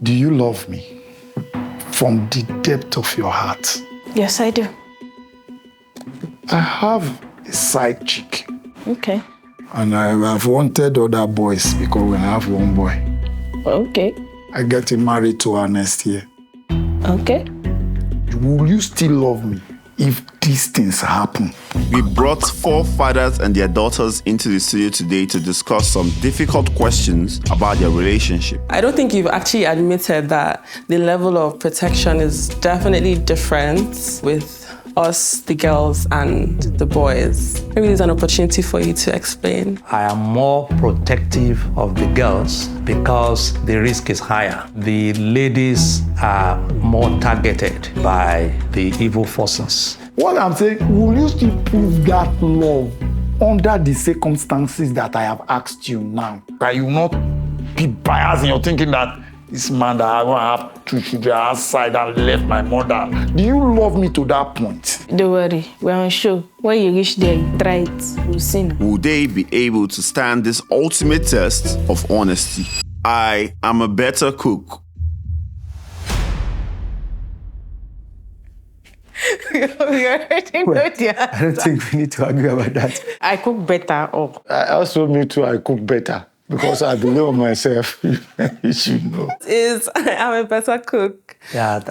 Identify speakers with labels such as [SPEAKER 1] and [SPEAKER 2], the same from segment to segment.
[SPEAKER 1] Do you love me from the depth of your heart?
[SPEAKER 2] Yes, I do.
[SPEAKER 1] I have a side chick.
[SPEAKER 2] Okay.
[SPEAKER 1] And I have wanted other boys because we have one boy.
[SPEAKER 2] Okay.
[SPEAKER 1] I get married to her next year.
[SPEAKER 2] Okay.
[SPEAKER 1] Will you still love me if these things happen?
[SPEAKER 3] We brought 4 fathers and their daughters into the studio today to discuss some difficult questions about their relationship.
[SPEAKER 4] I don't think you've actually admitted that the level of protection is definitely different with us, the girls, and the boys. Maybe there's an opportunity for you to explain.
[SPEAKER 5] I am more protective of the girls because the risk is higher. The ladies are more targeted by the evil forces.
[SPEAKER 1] What I'm saying, will you still prove that love under the circumstances that I have asked you now? That you will not be biased in your thinking that this man that I want to have 2 children outside and left my mother. Do you love me to that point?
[SPEAKER 2] Don't worry, we're on show. When you reach there, try it. We'll see now.
[SPEAKER 3] Will they be able to stand this ultimate test of honesty? I am a better cook.
[SPEAKER 6] You're hurting Nadia.
[SPEAKER 7] I don't think we need to argue about that.
[SPEAKER 6] I cook better. Oh.
[SPEAKER 1] I also, me too, I cook better. Because I believe in myself, you should know.
[SPEAKER 4] I'm a better cook.
[SPEAKER 5] Yeah,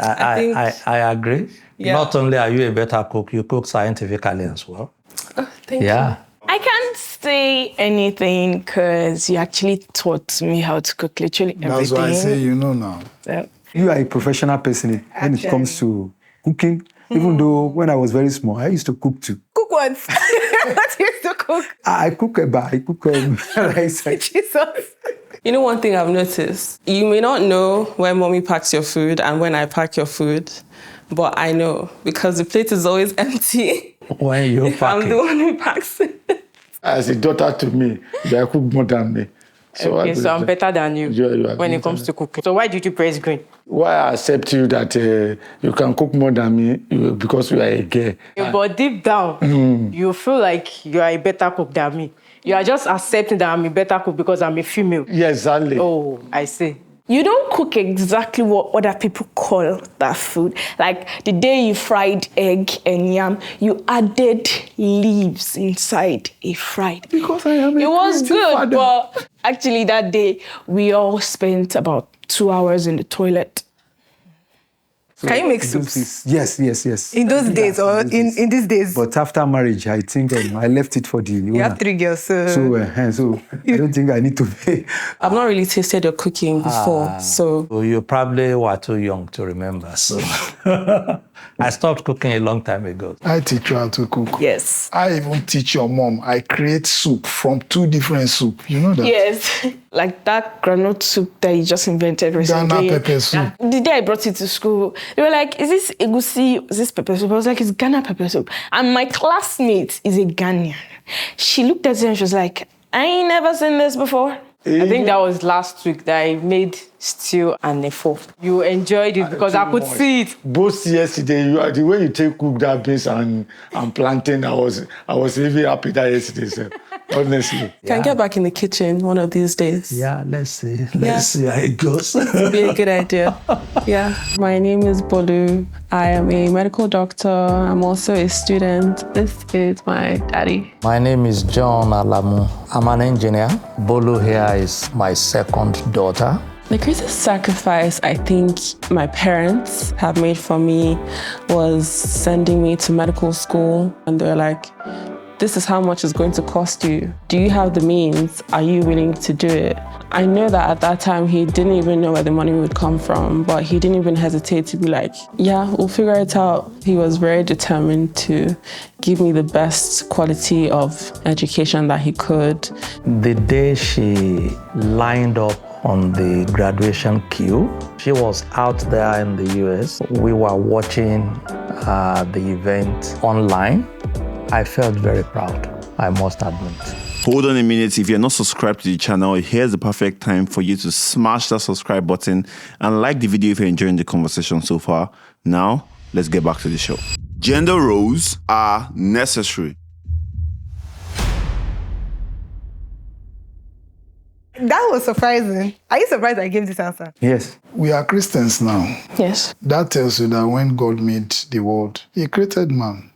[SPEAKER 5] I agree.
[SPEAKER 4] Yeah.
[SPEAKER 5] Not only are you a better cook, you cook scientifically as well.
[SPEAKER 4] Oh, thank you.
[SPEAKER 2] I can't say anything because you actually taught me how to cook literally everything.
[SPEAKER 1] That's why I say you know now.
[SPEAKER 2] So,
[SPEAKER 7] You are a professional person when it comes to cooking. Even though when I was very small, I used to cook too.
[SPEAKER 6] Cook once. What you used to cook?
[SPEAKER 7] I cook eba, I cook rice.
[SPEAKER 6] Jesus.
[SPEAKER 4] You know, one thing I've noticed, you may not know when mommy packs your food and when I pack your food, but I know because the plate is always empty.
[SPEAKER 5] When you
[SPEAKER 4] If
[SPEAKER 5] pack
[SPEAKER 4] I'm the one who packs it.
[SPEAKER 1] As a daughter to me, they cook more than me. So
[SPEAKER 6] Okay, so I'm better than you
[SPEAKER 1] You are
[SPEAKER 6] when it
[SPEAKER 1] better.
[SPEAKER 6] comes to cooking. So why did you press green?
[SPEAKER 1] Why I accept you that you can cook more than me because you are a girl.
[SPEAKER 6] But deep down, you feel like you are a better cook than me. You are just accepting that I'm a better cook because I'm a female.
[SPEAKER 1] Yes, exactly.
[SPEAKER 6] Oh, I see.
[SPEAKER 2] you don't cook exactly what other people call that food. Like the day you fried egg and yam, you added leaves inside a fried.
[SPEAKER 1] Because I am a
[SPEAKER 2] It was
[SPEAKER 1] creative
[SPEAKER 2] good,
[SPEAKER 1] father.
[SPEAKER 2] but actually that day we all spent about 2 hours in the toilet.
[SPEAKER 6] Can you make
[SPEAKER 7] In
[SPEAKER 6] soups?
[SPEAKER 7] those days, yes.
[SPEAKER 6] In those days or in these days?
[SPEAKER 7] But after marriage, I think I left it for the
[SPEAKER 6] You
[SPEAKER 7] owner.
[SPEAKER 6] have 3 girls, so...
[SPEAKER 7] So I don't think I need to pay.
[SPEAKER 4] I've not really tasted your cooking before, so
[SPEAKER 5] So you probably were too young to remember. So I stopped cooking a long time ago.
[SPEAKER 1] I teach you how to cook.
[SPEAKER 6] Yes.
[SPEAKER 1] I even teach your mom. I create soup from 2 different soup. You know that?
[SPEAKER 2] Yes, like that granite soup that you just invented recently.
[SPEAKER 1] Ghana pepper soup.
[SPEAKER 2] The day I brought it to school, they were like, is this egusi, is this pepper soup? I was like, it's Ghana pepper soup. And my classmate is a Ghanaian. She looked at it and she was like, I ain't never seen this before.
[SPEAKER 6] I think that was last week that I made stew and nefo. You enjoyed it because I could see it.
[SPEAKER 1] Both yesterday, the way you take cook that beans and plantain, I was really happy that yesterday, sir. Honestly.
[SPEAKER 4] can I get back in the kitchen one of these days?
[SPEAKER 5] Yeah, let's see. Let's see how it goes.
[SPEAKER 4] It'd be a good idea. Yeah. My name is Bolu. I am a medical doctor. I'm also a student. This is my daddy.
[SPEAKER 5] My name is John Alamu. I'm an engineer. Bolu here is my second daughter.
[SPEAKER 4] The greatest sacrifice I think my parents have made for me was sending me to medical school. And they're like, this is how much it's going to cost you. Do you have the means? Are you willing to do it? I know that at that time, he didn't even know where the money would come from, but he didn't even hesitate to be like, yeah, we'll figure it out. He was very determined to give me the best quality of education that he could.
[SPEAKER 5] The day she lined up on the graduation queue, she was out there in the US. We were watching the event online. I felt very proud, I must admit.
[SPEAKER 3] Hold on a minute. If you're not subscribed to the channel, here's the perfect time for you to smash that subscribe button and like the video if you're enjoying the conversation so far. Now, let's get back to the show. Gender roles are necessary.
[SPEAKER 6] That
[SPEAKER 8] was surprising. Are you surprised I gave this answer?
[SPEAKER 7] Yes.
[SPEAKER 1] We are Christians now.
[SPEAKER 2] Yes.
[SPEAKER 1] That tells you that when God made the world, he created man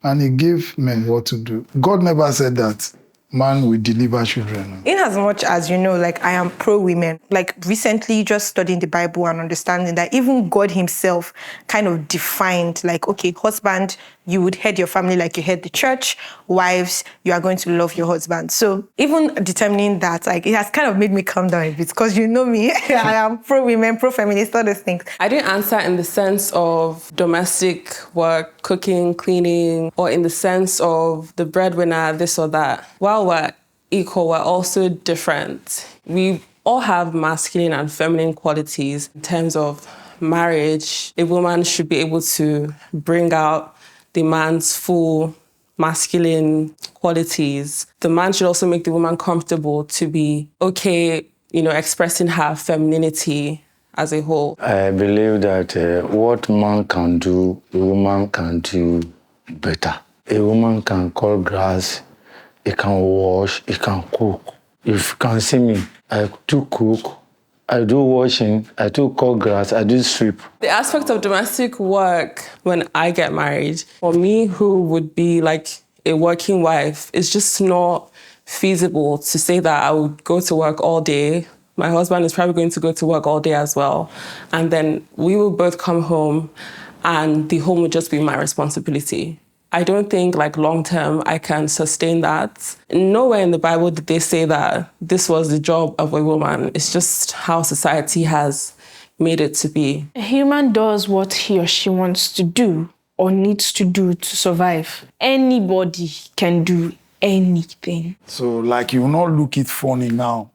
[SPEAKER 1] and he gave men what to do. God never said that man will deliver children.
[SPEAKER 8] In as much as you know, like I am pro-women, like recently just studying the Bible and understanding that even God himself kind of defined like, okay, husband, you would head your family like you head the church. Wives, you are going to love your husband. So even determining that, like it has kind of made me calm down a bit because you know me, I am pro-women, pro-feminist, all those things.
[SPEAKER 4] I didn't answer in the sense of domestic work, cooking, cleaning, or in the sense of the breadwinner, this or that. While we're equal, we're also different. We all have masculine and feminine qualities. In terms of marriage, a woman should be able to bring out the man's full masculine qualities. The man should also make the woman comfortable to be okay, expressing her femininity as a whole.
[SPEAKER 9] I believe that what man can do, a woman can do better. A woman can cut grass, he can wash, he can cook. If you can see me, I do cook, I do washing, I do cut grass, I do sweep.
[SPEAKER 4] The aspect of domestic work when I get married, for me who would be like a working wife, it's just not feasible to say that I would go to work all day. My husband is probably going to go to work all day as well. And then we will both come home and the home will just be my responsibility. I don't think like long-term I can sustain that. Nowhere in the Bible did they say that this was the job of a woman. It's just how society has made it to be.
[SPEAKER 2] A human does what he or she wants to do or needs to do to survive. Anybody can do anything.
[SPEAKER 1] So like you will not look it funny now.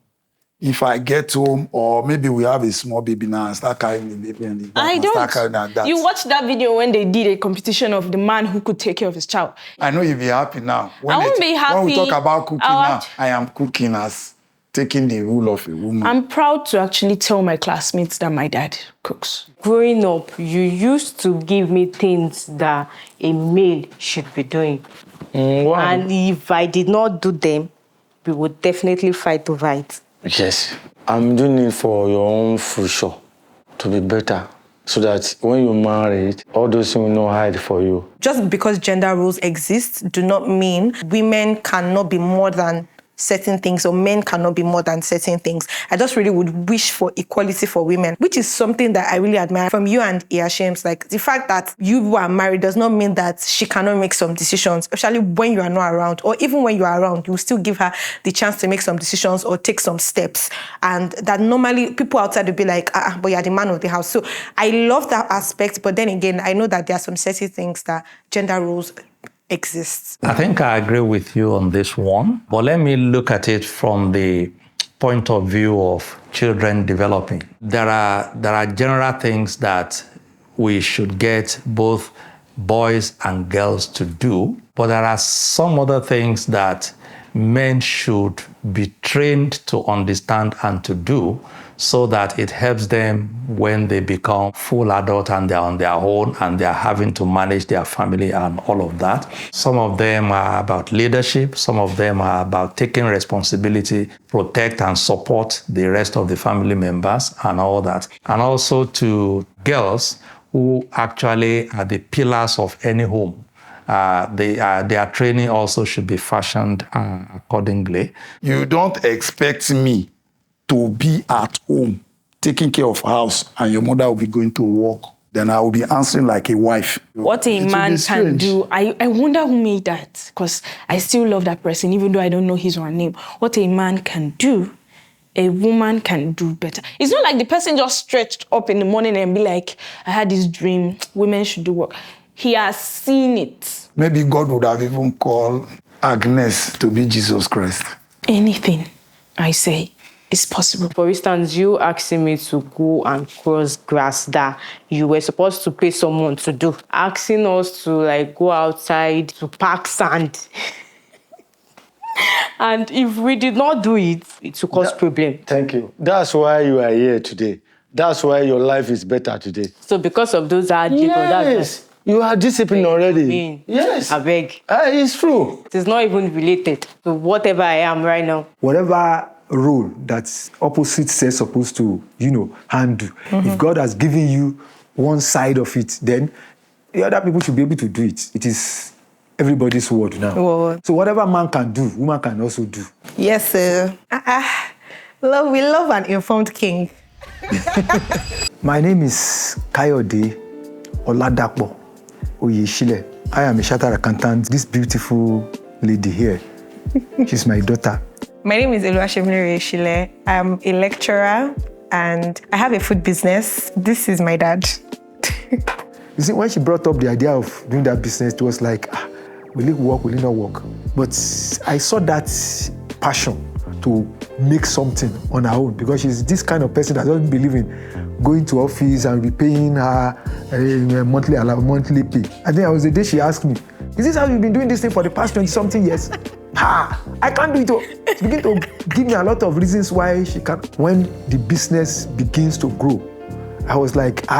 [SPEAKER 1] If I get home, or maybe we have a small baby now and start carrying the baby and the back
[SPEAKER 2] I
[SPEAKER 1] and
[SPEAKER 2] don't.
[SPEAKER 1] start carrying that.
[SPEAKER 2] You watched that video when they did a competition of the man who could take care of his child.
[SPEAKER 1] I know you'll be happy now.
[SPEAKER 2] I won't be happy.
[SPEAKER 1] When we talk about cooking
[SPEAKER 2] I'll
[SPEAKER 1] now,
[SPEAKER 2] have-
[SPEAKER 1] I am cooking as taking the role of a woman.
[SPEAKER 2] I'm proud to actually tell my classmates that my dad cooks.
[SPEAKER 6] Growing up, you used to give me things that a male should be doing. And if I did not do them, we would definitely fight over it.
[SPEAKER 9] Yes, I'm doing it for your own future, to be better, so that when you marry, all those things will not hide for you.
[SPEAKER 8] Just because gender roles exist do not mean women cannot be more than certain things or men cannot be more than certain things. I just really would wish for equality for women, which is something that I really admire from you and Iyashems. Like the fact that you are married does not mean that she cannot make some decisions, especially when you are not around, or even when you are around, you still give her the chance to make some decisions or take some steps. And that normally people outside will be like, but you're the man of the house. So I love that aspect, but then again, I know that there are some certain things that gender roles exists.
[SPEAKER 5] I think I agree with you on this one, but let me look at it from the point of view of children developing. There are general things that we should get both boys and girls to do, but there are some other things that men should be trained to understand and to do so that it helps them when they become full adult and they're on their own and they're having to manage their family and all of that. Some of them are about leadership. Some of them are about taking responsibility, protect and support the rest of the family members and all that. And also to girls who actually are the pillars of any home. Their training also should be fashioned accordingly.
[SPEAKER 1] You don't expect me to be at home, taking care of house, and your mother will be going to work. Then I will be answering like a wife.
[SPEAKER 2] What a
[SPEAKER 1] It will be
[SPEAKER 2] man can
[SPEAKER 1] strange.
[SPEAKER 2] do. I wonder who made that, because I still love that person, even though I don't know his or her name. What a man can do, a woman can do better. It's not like the person just stretched up in the morning and be like, I had this dream, women should do work. He has seen it.
[SPEAKER 1] Maybe God would have even called Agnes to be Jesus Christ.
[SPEAKER 2] Anything, I say, is possible.
[SPEAKER 6] For instance, you asking me to go and cross grass that you were supposed to pay someone to do. Asking us to like go outside to pack sand. And if we did not do it, it will cause problem.
[SPEAKER 9] Thank you. That's why you are here today. That's why your life is better today.
[SPEAKER 6] So because of those hard
[SPEAKER 9] Yes, you are disciplined already. Yes.
[SPEAKER 6] I beg.
[SPEAKER 9] It's true.
[SPEAKER 6] It is not even related to whatever I am right now.
[SPEAKER 7] Whatever role that opposite sex supposed to, handle. If God has given you one side of it, then the other people should be able to do it. It is everybody's word now. So whatever man can do, woman can also do.
[SPEAKER 8] Yes, sir. We love an informed king.
[SPEAKER 7] My name is Kayode Oladapo Oyeshile. I am a chartered accountant. This beautiful lady here, she's my daughter.
[SPEAKER 8] My name is Oluwaseunmiloye Oyeshile. I'm a lecturer and I have a food business. This is my dad.
[SPEAKER 7] You see, when she brought up the idea of doing that business, it was like, will it work, will it not work? But I saw that passion to make something on her own, because she's this kind of person that doesn't believe in going to office and repaying her monthly pay. I think it was the day she asked me, is this how you've been doing this thing for the past 20-something years? I can't do it. She began to give me a lot of reasons why she can't. When the business begins to grow, I was like,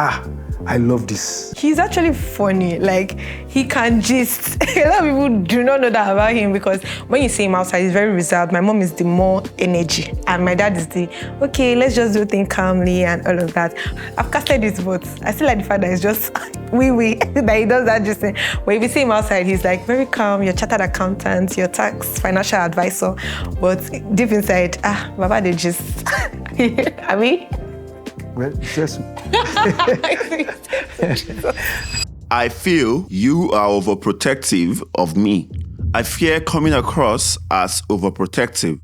[SPEAKER 7] I love this.
[SPEAKER 8] He's actually funny. Like, he can gist. A lot of people do not know that about him, because when you see him outside, he's very reserved. My mom is the more energy, and my dad is the, okay, let's just do things calmly and all of that. I've casted his votes. I still like the fact that it's just that he does that just thing. But if you see him outside, he's like very calm. You're chartered accountant, you're tax financial advisor. But deep inside, Baba, they just, I mean,
[SPEAKER 7] well, it's just...
[SPEAKER 3] I feel you are overprotective of me. I fear coming across as overprotective.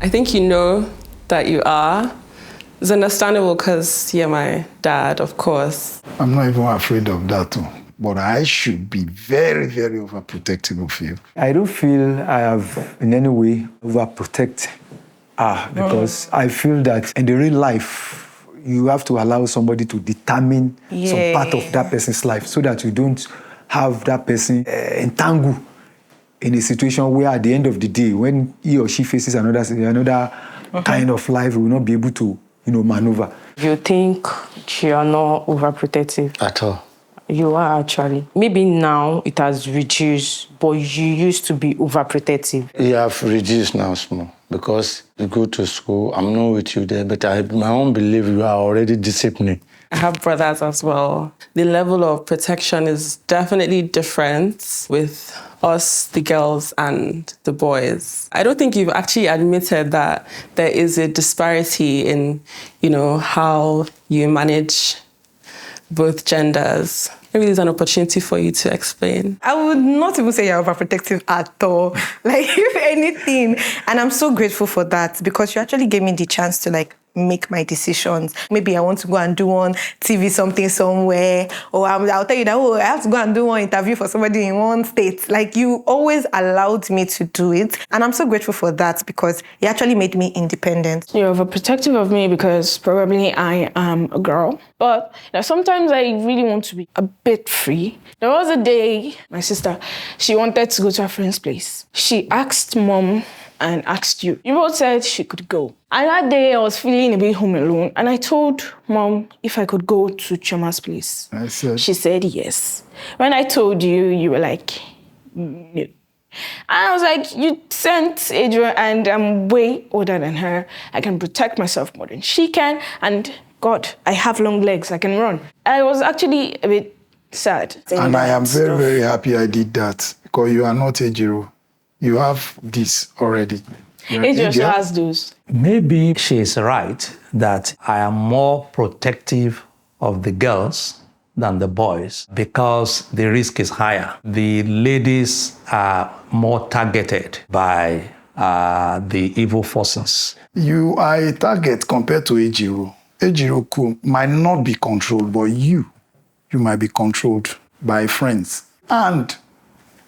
[SPEAKER 4] I think you know that you are. It's understandable because you're my dad, of course.
[SPEAKER 1] I'm not even afraid of that too. But I should be very, very overprotective of you.
[SPEAKER 7] I don't feel I have in any way overprotect her, because I feel that in the real life, you have to allow somebody to determine some part of that person's life, so that you don't have that person entangled in a situation where at the end of the day, when he or she faces another kind of life, will not be able to, maneuver.
[SPEAKER 6] You think you're not overprotective?
[SPEAKER 9] At all.
[SPEAKER 6] You are actually. Maybe now it has reduced, but you used to be overprotective.
[SPEAKER 9] You have reduced now small, because you go to school, I'm not with you there, but my own belief, you are already disciplined.
[SPEAKER 4] I have brothers as well. The level of protection is definitely different with us, the girls, and the boys. I don't think you've actually admitted that there is a disparity in, how you manage both genders. Maybe there's an opportunity for you to explain.
[SPEAKER 8] I would not even say you're overprotective at all. Like, if anything. And I'm so grateful for that, because you actually gave me the chance to make my decisions. Maybe I want to go and do one TV something somewhere, or I'll tell you that, I have to go and do one interview for somebody in one state. Like, you always allowed me to do it. And I'm so grateful for that, because it actually made me independent.
[SPEAKER 2] You're overprotective of me because probably I am a girl. But sometimes I really want to be a bit free. There was a day, my sister, she wanted to go to her friend's place. She asked mom and asked you. You both said she could go. And that day I was feeling a bit home alone, and I told mom if I could go to Chima's place. She said yes. When I told you, you were like, no. And I was like, you sent Adrian, and I'm way older than her. I can protect myself more than she can, and God, I have long legs, I can run. I was actually a bit sad.
[SPEAKER 1] And I am very, very happy I did that, because you are not Ejiro. You have this already.
[SPEAKER 2] Ejiro has those.
[SPEAKER 5] Maybe she is right that I am more protective of the girls than the boys, because the risk is higher. The ladies are more targeted by the evil forces.
[SPEAKER 1] You are a target compared to Ejiro. Ejiro might not be controlled, but you might be controlled by friends. And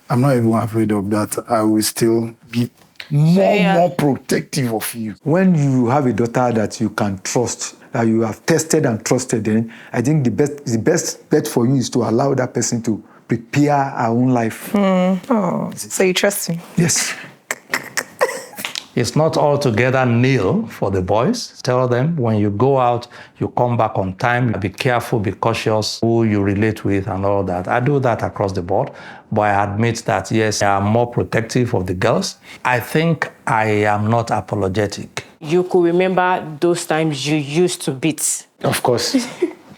[SPEAKER 1] I'm not even afraid of that. I will still be more protective of you.
[SPEAKER 7] When you have a daughter that you can trust, that you have tested and trusted, then I think the best bet for you is to allow that person to prepare her own life.
[SPEAKER 8] So you trust me?
[SPEAKER 7] Yes.
[SPEAKER 5] It's not altogether nil for the boys. Tell them when you go out, you come back on time. Be careful, be cautious who you relate with and all that. I do that across the board, but I admit that, yes, I am more protective of the girls. I think I am not apologetic.
[SPEAKER 6] You could remember those times you used to beat.
[SPEAKER 9] Of course.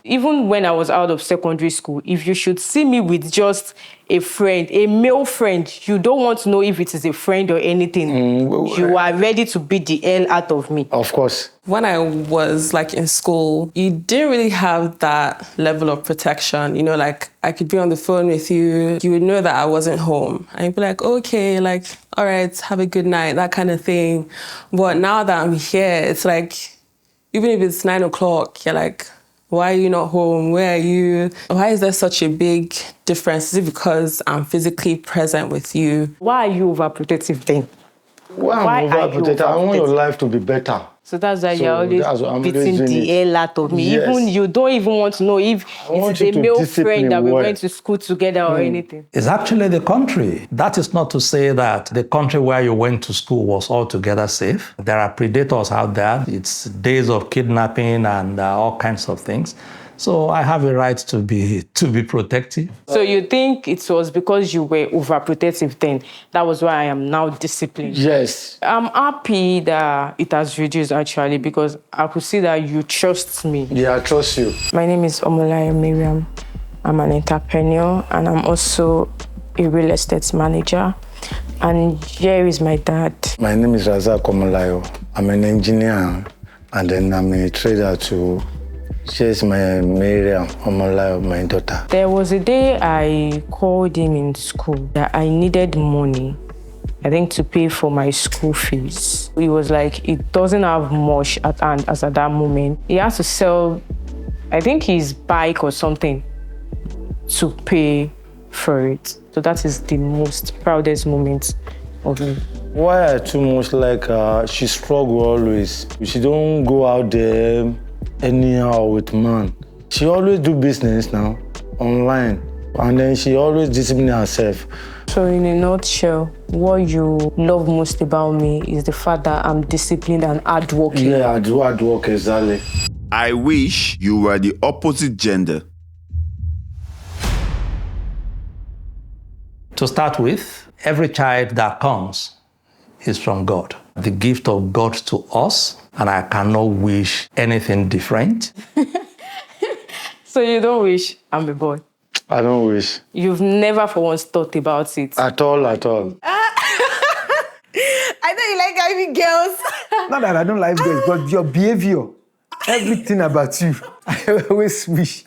[SPEAKER 6] Even when I was out of secondary school, if you should see me with just a friend, a male friend, you don't want to know if it is a friend or anything. You are ready to beat the hell out of me.
[SPEAKER 9] Of course.
[SPEAKER 4] When I was like in school, you didn't really have that level of protection. You know, like I could be on the phone with you. You would know that I wasn't home. And you'd be like, okay, like, all right, have a good night, that kind of thing. But now that I'm here, it's like, even if it's 9 o'clock, you're like, why are you not home? Where are you? Why is there such a big difference? Is it because I'm physically present with you?
[SPEAKER 6] Why are you overprotective then?
[SPEAKER 9] Why am I overprotective? I want your life to be better.
[SPEAKER 6] So that's why you're always beating the hell out of me.
[SPEAKER 9] Yes.
[SPEAKER 6] Even you don't even want to know if it's a male friend that we went to school together or anything.
[SPEAKER 5] It's actually the country. That is not to say that the country where you went to school was altogether safe. There are predators out there. It's days of kidnapping and all kinds of things. So I have a right to be protective.
[SPEAKER 6] So you think it was because you were overprotective then? That was why I am now disciplined?
[SPEAKER 9] Yes.
[SPEAKER 6] I'm happy that it has reduced actually because I could see that you trust me.
[SPEAKER 9] Yeah, I trust you.
[SPEAKER 6] My name is Omolaya Miriam. I'm an entrepreneur and I'm also a real estate manager. And here is my dad.
[SPEAKER 9] My name is Razak Omolayo. I'm an engineer and then I'm a trader too. She's my Miriam Omolayo, my daughter.
[SPEAKER 6] There was a day I called him in school that I needed money, I think, to pay for my school fees. He was like, he doesn't have much at hand as at that moment. He has to sell, I think, his bike or something to pay for it. So that is the most proudest moment of me.
[SPEAKER 9] Why I too much like her? She struggle always. She don't go out there anyhow with man. She always do business now, online. And then she always discipline herself.
[SPEAKER 6] So in a nutshell, what you love most about me is the fact that I'm disciplined and hardworking.
[SPEAKER 9] Yeah, I do hard work, exactly.
[SPEAKER 3] I wish you were the opposite gender.
[SPEAKER 5] To start with, every child that comes is from God. The gift of God to us, and I cannot wish anything different.
[SPEAKER 6] So you don't wish I'm a boy?
[SPEAKER 9] I don't wish.
[SPEAKER 6] You've never for once thought about it?
[SPEAKER 9] At all, at all.
[SPEAKER 8] I know you like having girls.
[SPEAKER 7] Not that I don't like girls, but your behavior, everything about you, I always wish.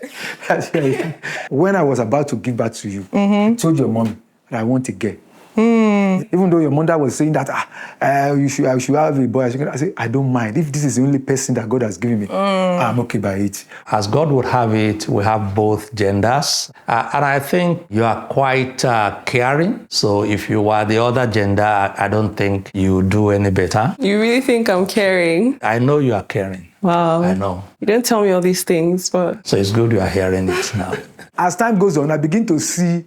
[SPEAKER 7] When I was about to give birth to you, I told your mom that I want a girl. Even though your mother was saying that I should have a boy, I said, I don't mind. If this is the only person that God has given me, I'm okay by it.
[SPEAKER 5] As God would have it, we have both genders. And I think you are quite caring. So if you are the other gender, I don't think you do any better.
[SPEAKER 4] You really think I'm caring?
[SPEAKER 5] I know you are caring.
[SPEAKER 4] Wow.
[SPEAKER 5] I know.
[SPEAKER 4] You don't tell me all these things, but...
[SPEAKER 5] So it's good you are hearing it now.
[SPEAKER 7] As time goes on, I begin to see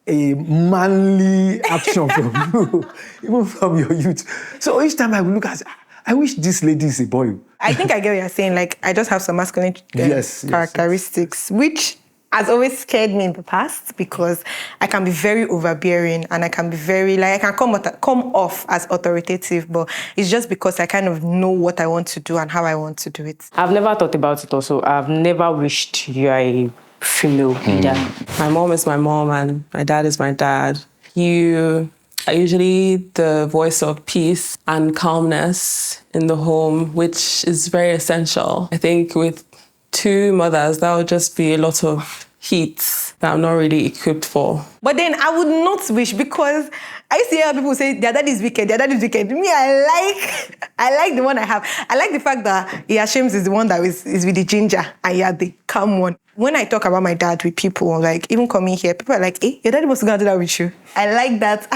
[SPEAKER 7] a manly action from you, even from your youth. So each time I will look at, I wish this lady is a boy.
[SPEAKER 8] I think I get what you're saying. Like, I just have some masculine characteristics, which has always scared me in the past because I can be very overbearing and I can be very, like, I can come off as authoritative, but it's just because I kind of know what I want to do and how I want to do it.
[SPEAKER 6] I've never thought about it also. I've never wished you are a female leader.
[SPEAKER 4] My mom is my mom and my dad is my dad. You are usually the voice of peace and calmness in the home, which is very essential. I think with two mothers, that would just be a lot of heat that I'm not really equipped for.
[SPEAKER 8] But then I would not wish, because I used to hear people say their dad is wicked, their dad is wicked. Me, I like the one I have. I like the fact that Yashims is the one that is with the ginger and you're the calm one. When I talk about my dad with people, like even coming here, people are like, hey, your dad was going to do that with you. I like that.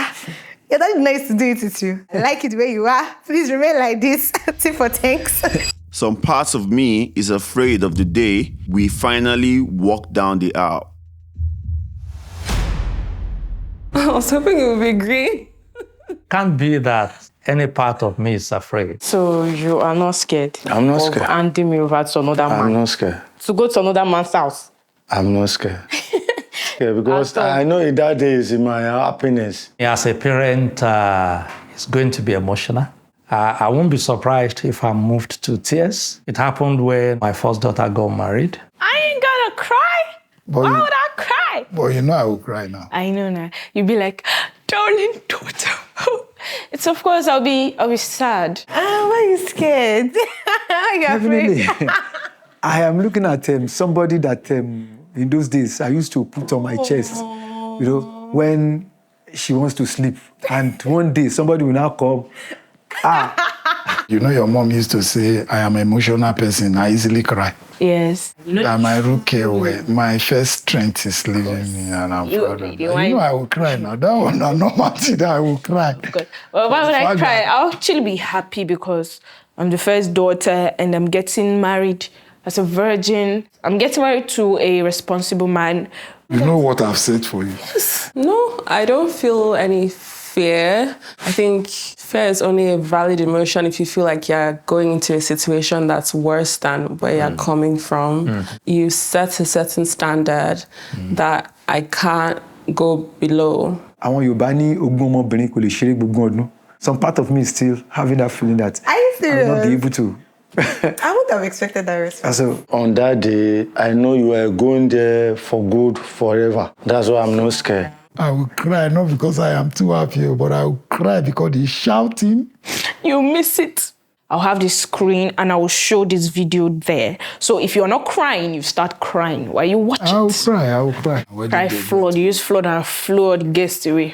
[SPEAKER 8] Your dad is nice to do it with you. I like it where you are. Please remain like this. Tip for thanks.
[SPEAKER 3] Some parts of me is afraid of the day we finally walk down the aisle.
[SPEAKER 4] I was hoping it would be green.
[SPEAKER 5] Can't be that any part of me is afraid.
[SPEAKER 6] So you are not scared?
[SPEAKER 9] I'm not
[SPEAKER 6] of
[SPEAKER 9] scared.
[SPEAKER 6] handing me over to another man?
[SPEAKER 9] I'm not scared.
[SPEAKER 6] To go to another man's house?
[SPEAKER 9] I'm not scared. Yeah, because I know in that day is in my happiness.
[SPEAKER 5] As a parent, it's going to be emotional. I won't be surprised if I'm moved to tears. It happened when my first daughter got married.
[SPEAKER 2] I ain't gonna cry.
[SPEAKER 1] But
[SPEAKER 2] Why
[SPEAKER 1] you-
[SPEAKER 2] would I cry?
[SPEAKER 1] But you know I will cry now.
[SPEAKER 2] I know now. You'd be like, darling daughter. It's of course I'll be sad.
[SPEAKER 8] Why are you scared? You're afraid.
[SPEAKER 7] Definitely. I am looking at somebody that in those days I used to put on my chest, you know, when she wants to sleep. And one day somebody will now come.
[SPEAKER 1] You know your mom used to say, I am an emotional person, I easily cry.
[SPEAKER 2] Yes.
[SPEAKER 1] And my rookie way, my first strength is leaving me and I'm proud of that. You know I will cry now. That one, no normal thing that I will cry.
[SPEAKER 2] Good. Well, why would I cry? I'll actually be happy because I'm the first daughter and I'm getting married as a virgin. I'm getting married to a responsible man.
[SPEAKER 1] You know what I've said for you.
[SPEAKER 4] No, I don't feel any fear. I think fear is only a valid emotion if you feel like you're going into a situation that's worse than where you're coming from. You set a certain standard that I can't go below.
[SPEAKER 7] Àwọn Yorùbá ní ogún ọmọbìnrin kò lè ṣeré gbogbo ọdún. Some part of me is still having that feeling that
[SPEAKER 8] Are you
[SPEAKER 7] I will not be
[SPEAKER 8] serious?
[SPEAKER 7] able to.
[SPEAKER 8] I would have expected that response.
[SPEAKER 7] So,
[SPEAKER 9] On that day, I know you are going there for good forever. That's why I'm not scared.
[SPEAKER 1] I will cry, not because I am too happy, but I will cry because he's shouting.
[SPEAKER 2] You miss it. I'll have this screen and I will show this video there. So if you're not crying, you start crying while you watch
[SPEAKER 1] I will
[SPEAKER 2] it.
[SPEAKER 1] cry, I will cry.
[SPEAKER 2] Cry flood, you use flood and flood gets away.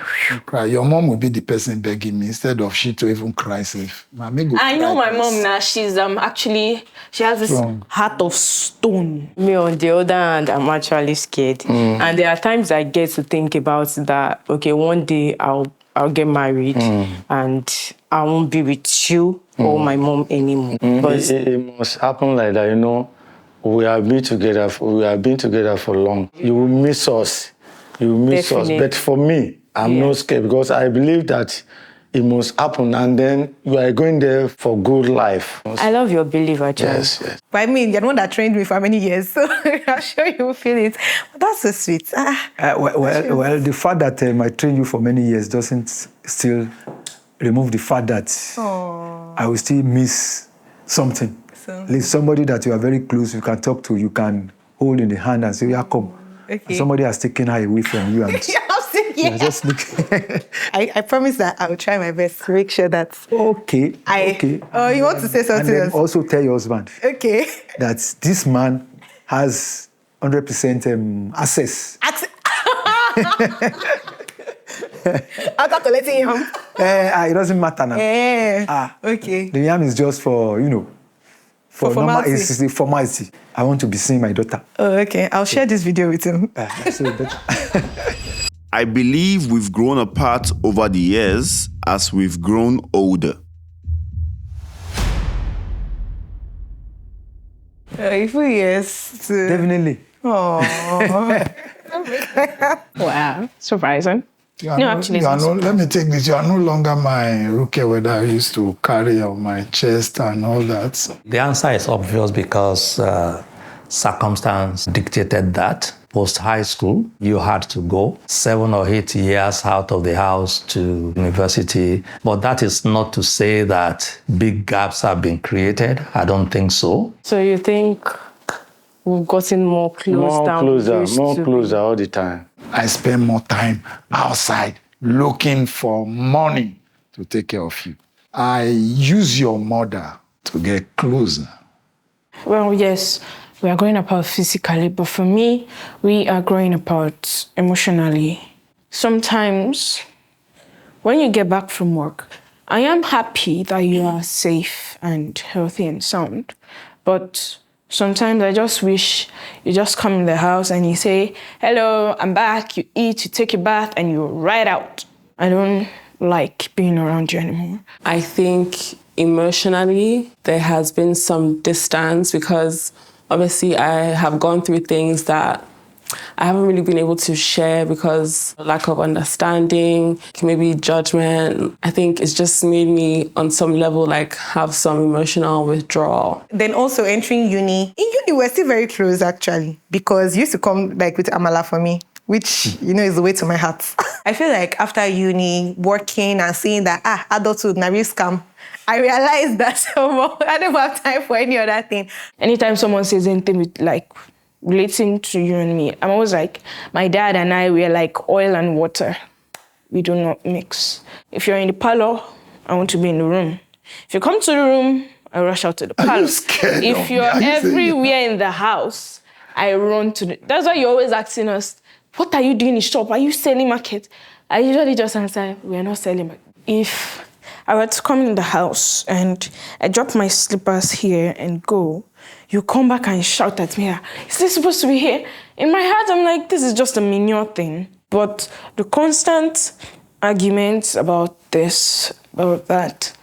[SPEAKER 1] Cry. Your mom will be the person begging me instead of she to even cry safe. Mommy go
[SPEAKER 2] I know
[SPEAKER 1] cry
[SPEAKER 2] my mom
[SPEAKER 1] first.
[SPEAKER 2] now, she's actually, she has this
[SPEAKER 1] Strong.
[SPEAKER 2] heart of stone.
[SPEAKER 6] Me, on the other hand, I'm actually scared. And there are times I get to think about that, okay, one day I'll get married and I won't be with you or my mom anymore. Because
[SPEAKER 9] It must happen like that, you know. We have been together for long. You will miss us. You will miss
[SPEAKER 6] Definitely.
[SPEAKER 9] us. But for me, I'm not scared because I believe that it must happen and then you are going there for good life.
[SPEAKER 6] I love your belief, actually.
[SPEAKER 9] Yes, yes.
[SPEAKER 8] But I mean, you're the one that trained me for many years, so I'm sure you will feel it. But that's so sweet.
[SPEAKER 7] well, the fact that I trained you for many years doesn't still remove the fact that I will still miss something. At least somebody that you are very close, you can talk to, you can hold in the hand and say, yeah, come.
[SPEAKER 8] Okay.
[SPEAKER 7] And somebody has taken her away from you and
[SPEAKER 8] Yeah.
[SPEAKER 7] just look.
[SPEAKER 8] I promise that I will try my best to make sure that
[SPEAKER 7] Okay. Okay.
[SPEAKER 8] Oh, you want to say
[SPEAKER 7] And
[SPEAKER 8] something
[SPEAKER 7] then
[SPEAKER 8] else?
[SPEAKER 7] also tell your husband
[SPEAKER 8] Okay.
[SPEAKER 7] that this man has 100% access.
[SPEAKER 8] After collecting him.
[SPEAKER 7] It doesn't matter now.
[SPEAKER 8] Okay.
[SPEAKER 7] The yam is just for,
[SPEAKER 8] For
[SPEAKER 7] normal,
[SPEAKER 8] formality.
[SPEAKER 7] it's a formality. I want to be seeing my daughter.
[SPEAKER 8] Oh, okay. I'll share this video with him.
[SPEAKER 7] That's it, better.
[SPEAKER 3] I believe we've grown apart over the years as we've grown older.
[SPEAKER 8] Yes.
[SPEAKER 7] Definitely.
[SPEAKER 8] Oh.
[SPEAKER 2] Wow, surprising. Actually, it's not
[SPEAKER 1] let me take this. You are no longer my rookie whether I used to carry on my chest and all that.
[SPEAKER 5] The answer is obvious because circumstance dictated that. Post high school, you had to go 7 or 8 years out of the house to university. But that is not to say that big gaps have been created. I don't think so.
[SPEAKER 6] So you think we've gotten more close than we used to be?
[SPEAKER 9] Closer all the time.
[SPEAKER 1] I spend more time outside looking for money to take care of you. I use your mother to get closer.
[SPEAKER 2] Well, yes, we are growing apart physically, but for me, we are growing apart emotionally. Sometimes, when you get back from work, I am happy that you are safe and healthy and sound, but sometimes I just wish you just come in the house and you say, hello, I'm back, you eat, you take a bath, and you ride out. I don't like being around you anymore.
[SPEAKER 4] I think emotionally there has been some distance because obviously I have gone through things that I haven't really been able to share because lack of understanding, maybe judgment. I think it's just made me on some level like have some emotional withdrawal.
[SPEAKER 8] Then also entering uni. In uni, we're still very close actually, because you used to come like with Amala for me, which, you know, is the way to my heart. I feel like after uni, working and seeing that, adulthood, na real scam, I realized that I don't have time for any other thing.
[SPEAKER 2] Anytime someone says anything with like relating to you and me, I'm always like, my dad and I, we're like oil and water. We do not mix. If you're in the parlor, I want to be in the room. If you come to the room, I rush out to the parlor.
[SPEAKER 1] Are you scared
[SPEAKER 2] if you're everywhere in the house, I run to the... That's why you're always asking us, what are you doing in the shop? Are you selling market? I usually just answer, we're not selling market. If I were to come in the house and I drop my slippers here and go, you come back and shout at me, is this supposed to be here? In my heart, I'm like, this is just a menial thing. But the constant arguments about this, about that,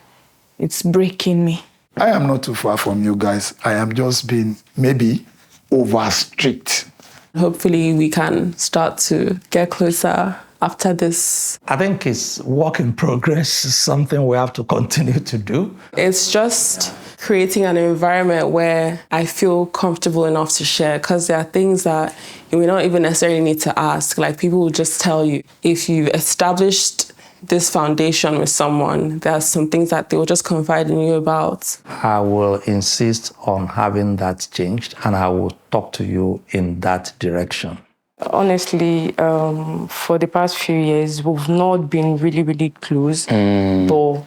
[SPEAKER 2] it's breaking me.
[SPEAKER 1] I am not too far from you guys. I am just being maybe over strict.
[SPEAKER 4] Hopefully we can start to get closer after this.
[SPEAKER 5] I think it's work in progress. It's something we have to continue to do.
[SPEAKER 4] It's just creating an environment where I feel comfortable enough to share, because there are things that you may not even necessarily need to ask. Like, people will just tell you. If you've established this foundation with someone, there are some things that they will just confide in you about.
[SPEAKER 5] I will insist on having that changed, and I will talk to you in that direction.
[SPEAKER 6] Honestly, for the past few years, we've not been really close. But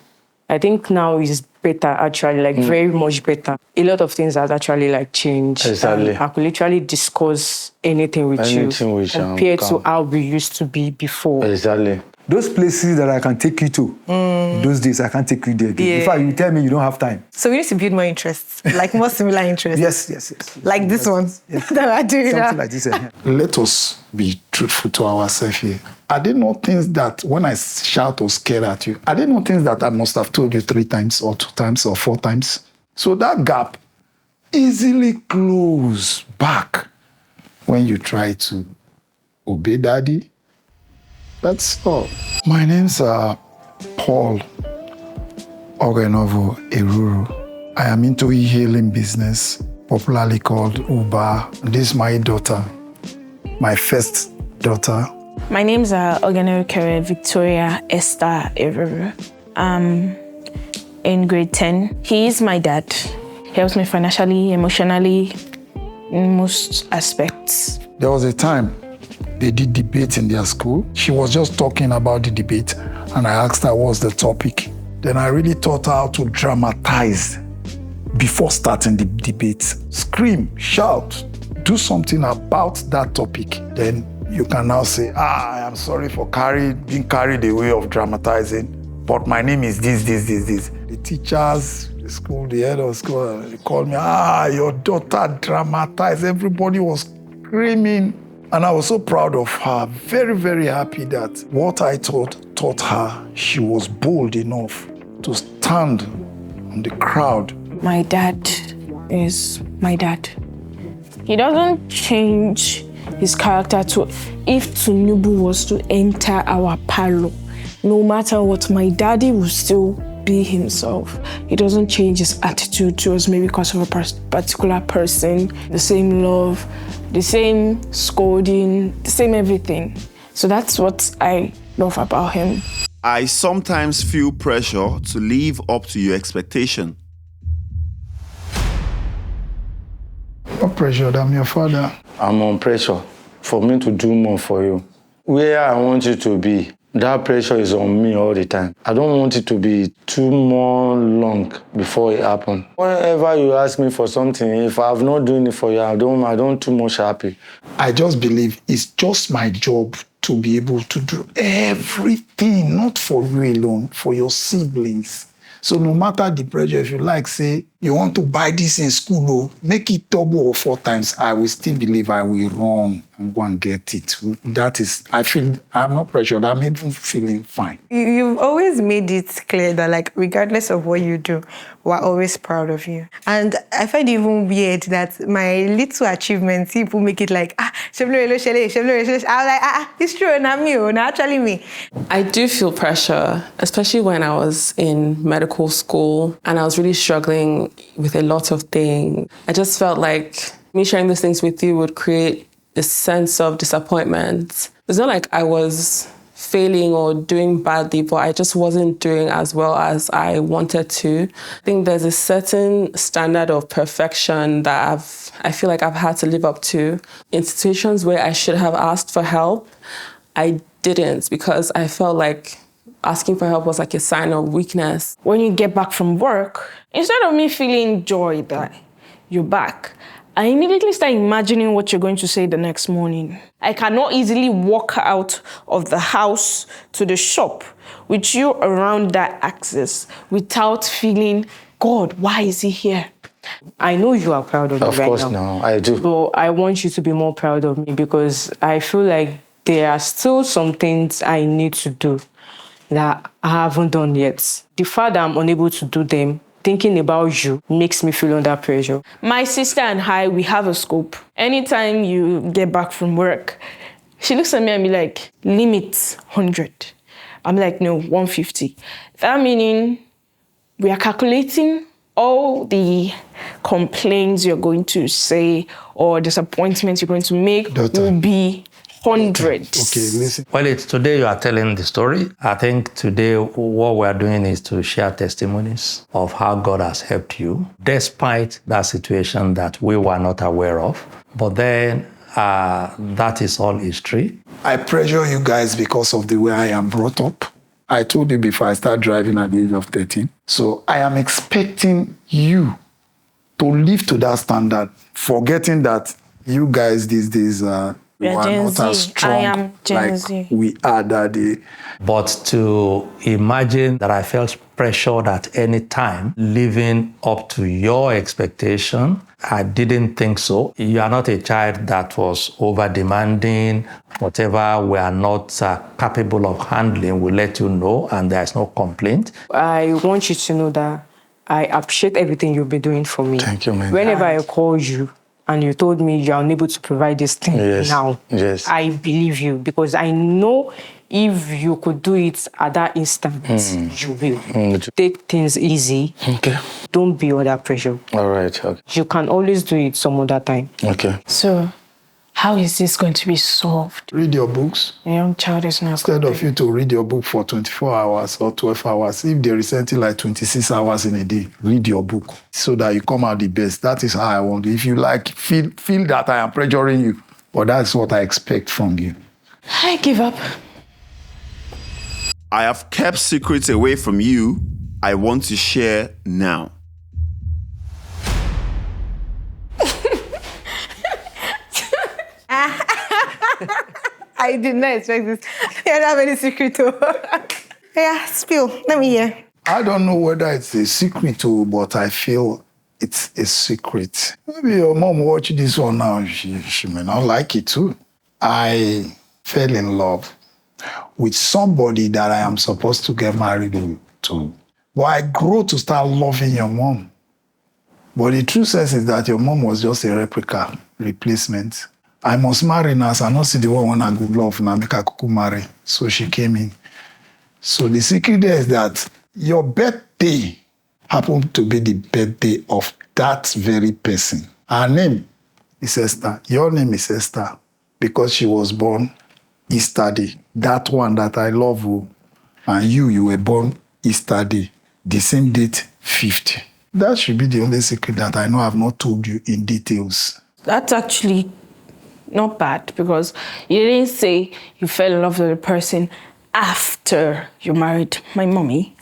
[SPEAKER 6] I think now is better, actually, like very much better. A lot of things have actually like changed.
[SPEAKER 9] Exactly.
[SPEAKER 6] I could literally discuss anything with you compared to how we used to be before.
[SPEAKER 9] Exactly.
[SPEAKER 7] Those places that I can take you to, those days I can't take you there.
[SPEAKER 8] Yeah.
[SPEAKER 7] In fact, you tell me you don't have time.
[SPEAKER 8] So we need to build more interests, like more similar interests.
[SPEAKER 7] Yes.
[SPEAKER 8] Like this one that we're doing now.
[SPEAKER 7] Something like this.
[SPEAKER 1] Let us be truthful to ourselves here. Are there not things that when I shout or scare at you, are there not things that I must have told you 3 times or 2 times or 4 times? So that gap easily close back when you try to obey daddy. That's all. My name's Paul Ogenovo Eruru. I am into e-hailing business, popularly called Uber. This is my daughter, my first daughter.
[SPEAKER 2] My name's Ogenekere Victoria Esther Eruru. I'm in grade 10. He is my dad. He helps me financially, emotionally, in most aspects.
[SPEAKER 1] There was a time they did debate in their school. She was just talking about the debate, and I asked her what's the topic. Then I really taught her how to dramatize before starting the debate. Scream, shout, do something about that topic. Then you can now say, I am sorry for being carried away of dramatizing, but my name is this. The teachers, the school, the head of school, they called me, your daughter dramatized. Everybody was screaming. And I was so proud of her, very happy that what I taught her, she was bold enough to stand on the crowd.
[SPEAKER 2] My dad is my dad. He doesn't change his character if Tinubu was to enter our parlor. No matter what, my daddy will still be himself. He doesn't change his attitude to us, maybe because of a particular person. The same love, the same scolding, the same everything. So that's what I love about him.
[SPEAKER 3] I sometimes feel pressure to live up to your expectation.
[SPEAKER 1] What pressure? I'm your father.
[SPEAKER 9] I'm on pressure for me to do more for you. Where I want you to be, that pressure is on me all the time. I don't want it to be too more long before it happens. Whenever you ask me for something, if I'm not doing it for you, I don't too much happy.
[SPEAKER 1] I just believe it's just my job to be able to do everything, not for you alone, for your siblings. So no matter the pressure, if you like, say, You want to buy this in school, oh, make it double or 4 times. I will still believe I will run and go and get it. That is, I'm not pressured. I'm even feeling fine.
[SPEAKER 8] You've always made it clear that, like, regardless of what you do, we're always proud of you. And I find it even weird that my little achievements, people make it like, I was like, it's true, not me, not actually me.
[SPEAKER 4] I do feel pressure, especially when I was in medical school and I was really struggling with a lot of things. I just felt like me sharing these things with you would create a sense of disappointment. It's not like I was failing or doing badly, but I just wasn't doing as well as I wanted to. I think there's a certain standard of perfection that I feel like I've had to live up to. In situations where I should have asked for help, I didn't, because I felt like asking for help was like a sign of weakness.
[SPEAKER 2] When you get back from work, instead of me feeling joy that you're back, I immediately start imagining what you're going to say the next morning. I cannot easily walk out of the house to the shop with you around that axis without feeling, God, why is he here?
[SPEAKER 6] I know you are proud of me right now.
[SPEAKER 9] Of course, no, I do.
[SPEAKER 6] But I want you to be more proud of me, because I feel like there are still some things I need to do that I haven't done yet. The fact that I'm unable to do them, thinking about you, makes me feel under pressure.
[SPEAKER 2] My sister and I, we have a scope. Anytime you get back from work, she looks at me and be like, limit 100. I'm like, no, 150. That meaning we are calculating all the complaints you're going to say or disappointments you're going to make will be hundreds.
[SPEAKER 1] Okay, listen.
[SPEAKER 5] Well, it's today you are telling the story. I think today what we are doing is to share testimonies of how God has helped you, despite that situation that we were not aware of. But then that is all history.
[SPEAKER 1] I pressure you guys because of the way I am brought up. I told you before I started driving at the age of 13. So I am expecting you to live to that standard, forgetting that you guys these days
[SPEAKER 2] We are Gen Z.
[SPEAKER 1] not as strong
[SPEAKER 2] I am Gen
[SPEAKER 1] like
[SPEAKER 2] Z.
[SPEAKER 1] we are that day.
[SPEAKER 5] But to imagine that I felt pressured at any time, living up to your expectation, I didn't think so. You are not a child that was over-demanding. Whatever we are not capable of handling, we let you know, and there's no complaint.
[SPEAKER 6] I want you to know that I appreciate everything you've been doing for me.
[SPEAKER 9] Thank you, man.
[SPEAKER 6] Whenever I call you and you told me you're unable to provide this thing now, I believe you, because I know if you could do it at that instant, you will. Take things easy.
[SPEAKER 9] Okay.
[SPEAKER 6] Don't be under pressure.
[SPEAKER 9] All right. Okay.
[SPEAKER 6] You can always do it some other time.
[SPEAKER 9] Okay.
[SPEAKER 2] So, how is this going to be solved?
[SPEAKER 1] Read your books.
[SPEAKER 2] A young child is not
[SPEAKER 1] Instead of you to read your book for 24 hours or 12 hours, if there is something like 26 hours in a day, read your book so that you come out the best. That is how I want it. If you like, feel that I am pressuring you, but that's what I expect from you.
[SPEAKER 2] I give up.
[SPEAKER 3] I have kept secrets away from you. I want to share now.
[SPEAKER 8] I did not expect this. I don't have any secret. Yeah, spill. Let me hear.
[SPEAKER 1] I don't know whether it's a secret, but I feel it's a secret. Maybe your mom watch this one now. She may not like it too. I fell in love with somebody that I am supposed to get married to. But I grew to start loving your mom. But the true sense is that your mom was just a replacement. I must marry now, so I not see the one when I go love now, make her kuku marry. So she came in. So the secret there is that your birthday happened to be the birthday of that very person. Her name is Esther. Your name is Esther because she was born Easter Day. That one that I love you, and you were born Easter Day, the same date, 50. That should be the only secret that I know I've not told you in details.
[SPEAKER 2] That's actually not bad, because you didn't say you fell in love with a person after you married my mommy.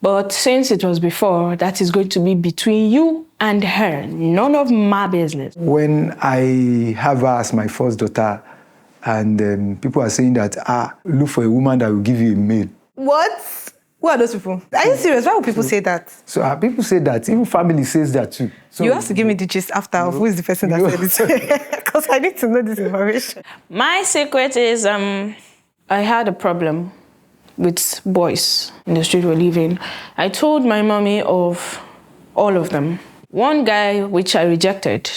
[SPEAKER 2] But since it was before, that is going to be between you and her. None of my business.
[SPEAKER 7] When I have her as my first daughter, and people are saying that, look for a woman that will give you a male.
[SPEAKER 8] What? Who are those people? Are you serious? Why would people say that?
[SPEAKER 7] So people say that. Even family says that too. So
[SPEAKER 8] You have to give me the gist after of who is the person that said it. Because I need to know this information.
[SPEAKER 2] My secret is I had a problem with boys in the street we're living. I told my mommy of all of them. One guy, which I rejected,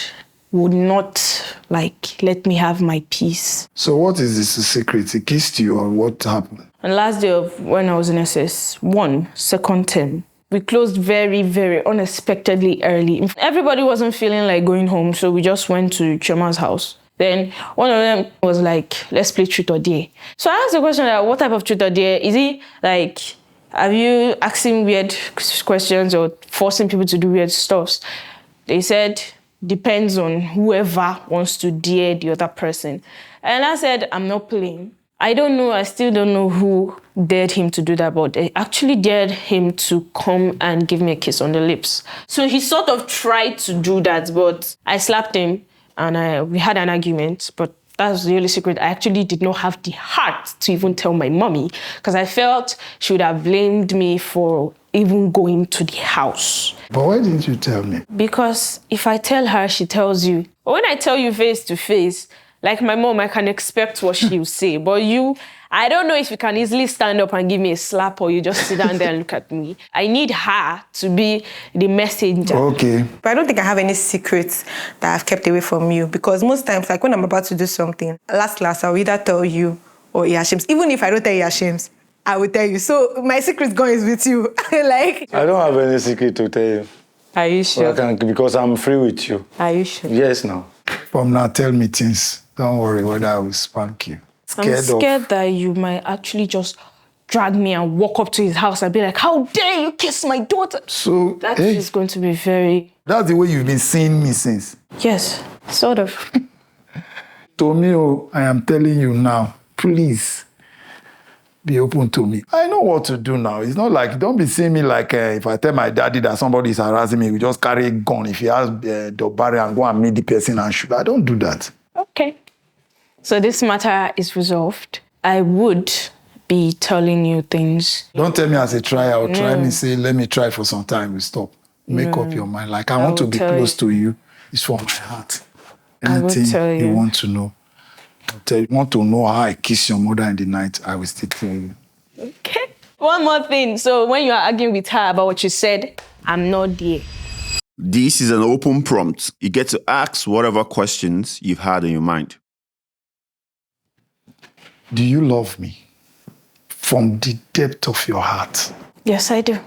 [SPEAKER 2] would not let me have my peace.
[SPEAKER 1] So what is this secret? He kissed you or what happened?
[SPEAKER 2] On the last day of when I was in SS1, second term, we closed very, very unexpectedly early. Everybody wasn't feeling like going home, so we just went to Chima's house. Then one of them was like, let's play truth or dare. So I asked the question, what type of truth or dare? Is he are you asking weird questions or forcing people to do weird stuff? They said, depends on whoever wants to dare the other person. And I said, I'm not playing. I don't know, I still don't know who dared him to do that, but they actually dared him to come and give me a kiss on the lips. So he sort of tried to do that, but I slapped him and we had an argument, but that's the only secret. I actually did not have the heart to even tell my mommy because I felt she would have blamed me for even going to the house.
[SPEAKER 1] But why didn't you tell me?
[SPEAKER 2] Because if I tell her, she tells you. But when I tell you face to face, like my mom, I can expect what she'll say. But you, I don't know if you can easily stand up and give me a slap or you just sit down there and look at me. I need her to be the messenger.
[SPEAKER 1] Okay.
[SPEAKER 8] But I don't think I have any secrets that I've kept away from you because most times, when I'm about to do something, last, I'll either tell you or Yashims. Even if I don't tell Yashims, I will tell you. So my secret gun is with you.
[SPEAKER 9] I don't have any secret to tell you.
[SPEAKER 6] Are you sure?
[SPEAKER 9] Because I'm free with you.
[SPEAKER 6] Are you sure?
[SPEAKER 9] Yes, now.
[SPEAKER 1] From now, tell me things. Don't worry whether I will spank you.
[SPEAKER 2] I'm scared that you might actually just drag me and walk up to his house and be like, how dare you kiss my daughter?
[SPEAKER 1] So,
[SPEAKER 2] that is going to be very...
[SPEAKER 1] That's the way you've been seeing me since.
[SPEAKER 2] Yes, sort of.
[SPEAKER 1] Tomio, I am telling you now, please be open to me. I know what to do now. It's not like, don't be seeing me like if I tell my daddy that somebody is harassing me, we just carry a gun. If he has the barrier and go and meet the person and shoot. I don't do that.
[SPEAKER 2] Okay. So this matter is resolved. I would be telling you things.
[SPEAKER 1] Don't tell me as a trial. Try me, say, let me try for some time. We stop. Make up your mind. Like, I want to be close to you. It's from my heart. Anything you want to know. You want to know how I kiss your mother in the night, I will still tell you.
[SPEAKER 2] Okay. One more thing. So when you are arguing with her about what you said, I'm not there.
[SPEAKER 3] This is an open prompt. You get to ask whatever questions you've had in your mind.
[SPEAKER 1] Do you love me from the depth of your heart?
[SPEAKER 2] Yes, I do.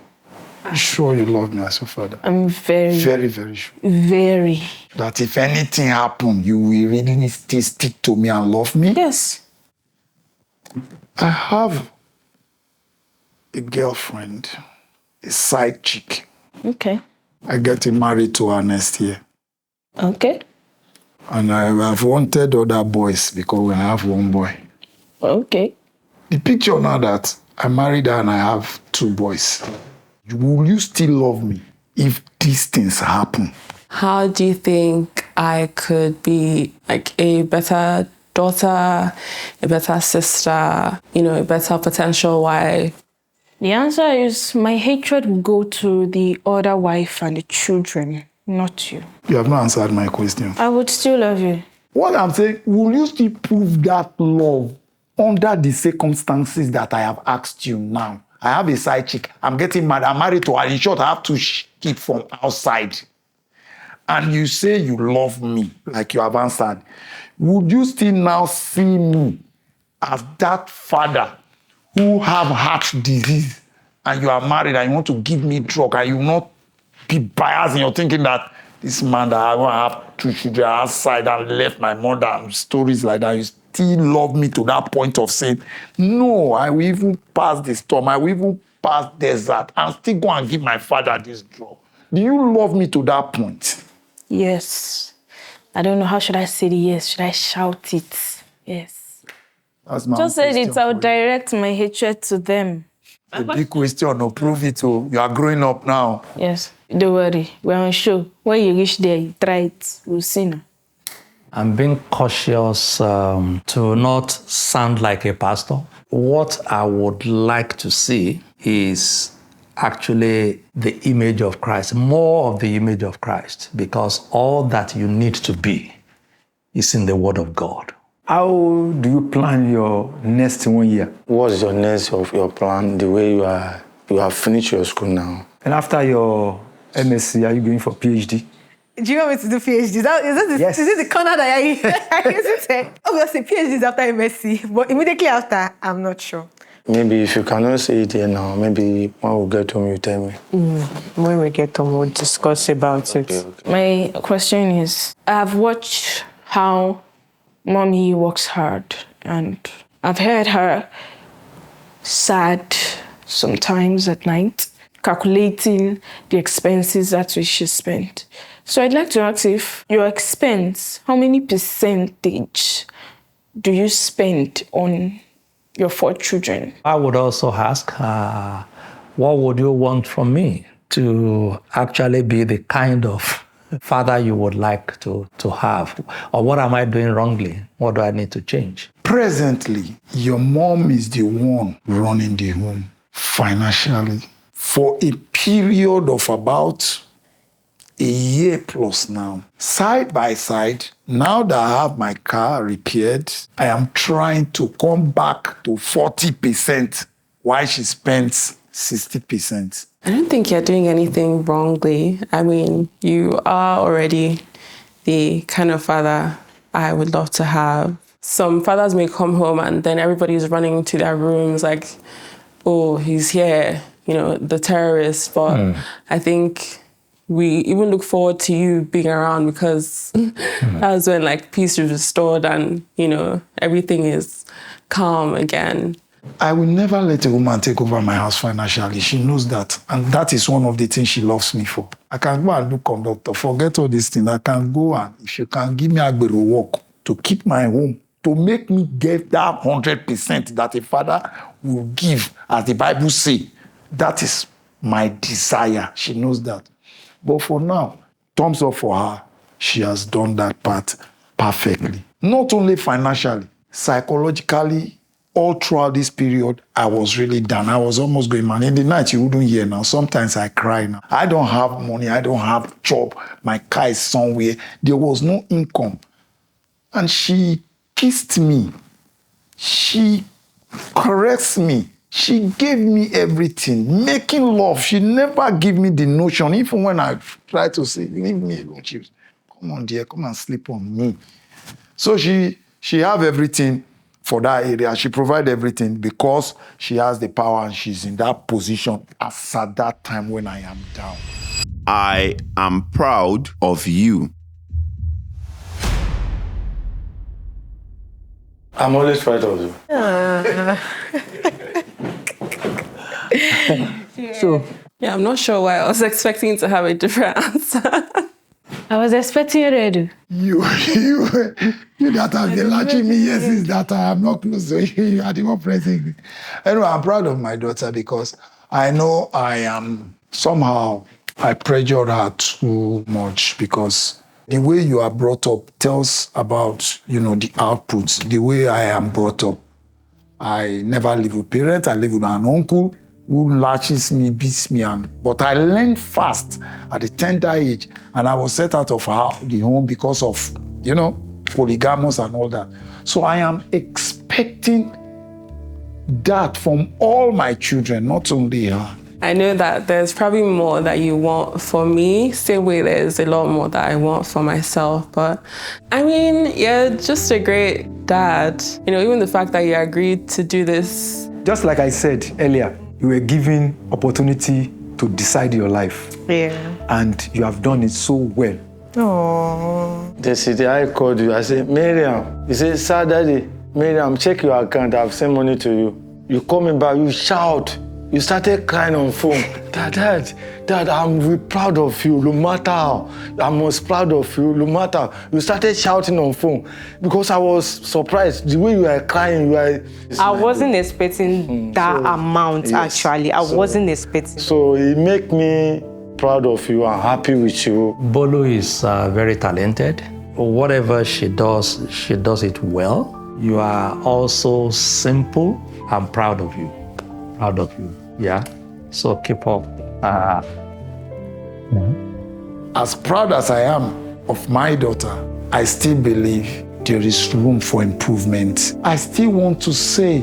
[SPEAKER 1] I'm sure you love me as your father.
[SPEAKER 2] I'm very,
[SPEAKER 1] very sure.
[SPEAKER 2] Very.
[SPEAKER 1] That if anything happened, you will really still stick to me and love me?
[SPEAKER 2] Yes.
[SPEAKER 1] I have a girlfriend, a side chick.
[SPEAKER 2] Okay.
[SPEAKER 1] I get married to her next year.
[SPEAKER 2] Okay.
[SPEAKER 1] And I have wanted other boys because we have one boy.
[SPEAKER 2] Okay.
[SPEAKER 1] The picture now that I married her and I have 2 boys. Will you still love me if these things happen?
[SPEAKER 4] How do you think I could be like a better daughter, a better sister, a better potential wife?
[SPEAKER 2] The answer is my hatred will go to the other wife and the children, not you.
[SPEAKER 1] You have not answered my question.
[SPEAKER 2] I would still love you.
[SPEAKER 1] What I'm saying, will you still prove that love under the circumstances that I have asked you now? I have a side chick. I'm getting married. I'm married to her. In short, I have 2 kids from outside. And you say you love me, like you have answered. Would you still now see me as that father who have heart disease and you are married and you want to give me drug and you will not be biased and you're thinking that this man that I want to have 2 children outside and left my mother and stories like that, you still love me to that point of saying, no, I will even pass the storm, I will even pass desert and still go and give my father this drug. Do you love me to that point?
[SPEAKER 2] Yes. I don't know, how should I say the yes? Should I shout it? Yes.
[SPEAKER 1] That's my
[SPEAKER 2] Just said it, I'll direct my hatred to them.
[SPEAKER 1] A big question, no, prove it. Oh, you are growing up now.
[SPEAKER 2] Yes. Don't worry, we're on show. When you reach there, you try it. We'll see now.
[SPEAKER 5] I'm being cautious to not sound like a pastor. What I would like to see is actually the image of Christ, more of the image of Christ, because all that you need to be is in the Word of God.
[SPEAKER 7] How do you plan your next 1 year?
[SPEAKER 9] What's your next of your plan? The way you have finished your school now.
[SPEAKER 7] And after your MSc, are you going for PhD?
[SPEAKER 8] Do you want me to do PhD?
[SPEAKER 7] Yes.
[SPEAKER 8] Is it the corner that I used to say? Obviously, PhD is after MSc, but immediately after, I'm not sure.
[SPEAKER 9] Maybe if you cannot say it here now, maybe when we get home, you tell me.
[SPEAKER 6] When we get home, we'll discuss about it.
[SPEAKER 2] My question is, I've watched how mommy works hard, and I've heard her sad sometimes at night, calculating the expenses that which she spent. So I'd like to ask if your expense, how many percentage do you spend on your 4 children?
[SPEAKER 5] I would also ask, what would you want from me to actually be the kind of father you would like to have? Or what am I doing wrongly? What do I need to change?
[SPEAKER 1] Presently, your mom is the one running the home financially for a period of about a year plus now. Side by side, now that I have my car repaired, I am trying to come back to 40% while she spends 60%.
[SPEAKER 4] I don't think you're doing anything wrongly. I mean, you are already the kind of father I would love to have. Some fathers may come home and then everybody's running to their rooms like, oh, he's here, you know, the terrorist. But I think we even look forward to you being around because that's when like peace is restored and, you know, everything is calm again.
[SPEAKER 1] I will never let a woman take over my house financially. She knows that. And that is one of the things she loves me for. I can go and do conductor, forget all these things. I can go and, if you can give me a bit of work to keep my home, to make me get that 100% that a father will give, as the Bible says. That is my desire. She knows that. But for now, thumbs up for her. She has done that part perfectly. Not only financially, psychologically, all throughout this period, I was really down. I was almost going, man. In the night, you wouldn't hear now. Sometimes I cry now. I don't have money. I don't have job. My car is somewhere. There was no income. And she kissed me. She caressed me. She gave me everything. Making love. She never gave me the notion. Even when I try to say, leave me alone, she was, come on, dear, come and sleep on me. So she have everything for that area. She provide everything because she has the power and she's in that position as at that time when I am down.
[SPEAKER 3] I am proud of you.
[SPEAKER 9] I'm always proud of you.
[SPEAKER 7] So,
[SPEAKER 4] Yeah, I'm not sure why I was expecting to have a different answer.
[SPEAKER 2] I was expecting you to do.
[SPEAKER 1] You that have been latching me here since that I am not close to you. You are the one pressing. Anyway, I'm proud of my daughter because I know I pressured her too much because the way you are brought up tells about, the outputs. The way I am brought up, I never live with parents. I live with an uncle who latches me, beats me, but I learned fast at a tender age, and I was set out of the home because of, polygamous and all that. So I am expecting that from all my children, not only her.
[SPEAKER 4] I know that there's probably more that you want for me. Same way there's a lot more that I want for myself. But I mean, you're just a great dad. Even the fact that you agreed to do this.
[SPEAKER 7] just like I said earlier, you were given opportunity to decide your life.
[SPEAKER 8] Yeah.
[SPEAKER 7] And you have done it so well.
[SPEAKER 8] Oh.
[SPEAKER 9] The I called you. I said, Miriam. He said, Sir, Daddy, Miriam, check your account. I've sent money to you. You call me back, you shout. You started crying on phone. Dad, I'm really proud of you, no matter how. I'm most proud of you, no matter how. You started shouting on phone because I was surprised. The way you were crying,
[SPEAKER 6] I wasn't expecting that amount,
[SPEAKER 9] yes.
[SPEAKER 6] actually. I wasn't expecting.
[SPEAKER 9] So it make me proud of you and happy with you.
[SPEAKER 5] Bolu is very talented. Whatever she does it well. You are also simple. I'm proud of you. Proud of you. Yeah. So keep up.
[SPEAKER 1] As proud as I am of my daughter, I still believe there is room for improvement. I still want to say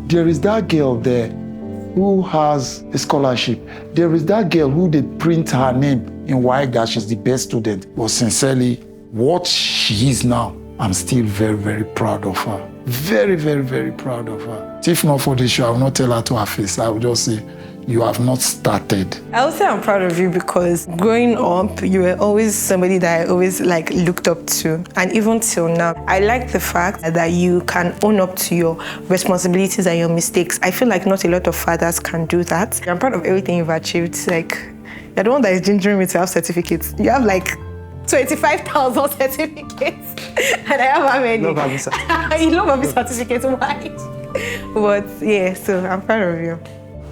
[SPEAKER 1] there is that girl there who has a scholarship. There is that girl who did print her name in WAEC that she's the best student. But sincerely, what she is now, I'm still very, very proud of her. Very, very, very proud of her. If not for this show, I will not tell her to her face. I will just say, you have not started.
[SPEAKER 8] I would say I'm proud of you because growing up, you were always somebody that I always looked up to. And even till now, I like the fact that you can own up to your responsibilities and your mistakes. I feel like not a lot of fathers can do that. I'm proud of everything you've achieved. You're the one that is gingering me to have certificates. You have 25,000 certificates. And I have how many?
[SPEAKER 7] Love having certificates.
[SPEAKER 8] You love having certificates, why? But yeah, so I'm proud of you.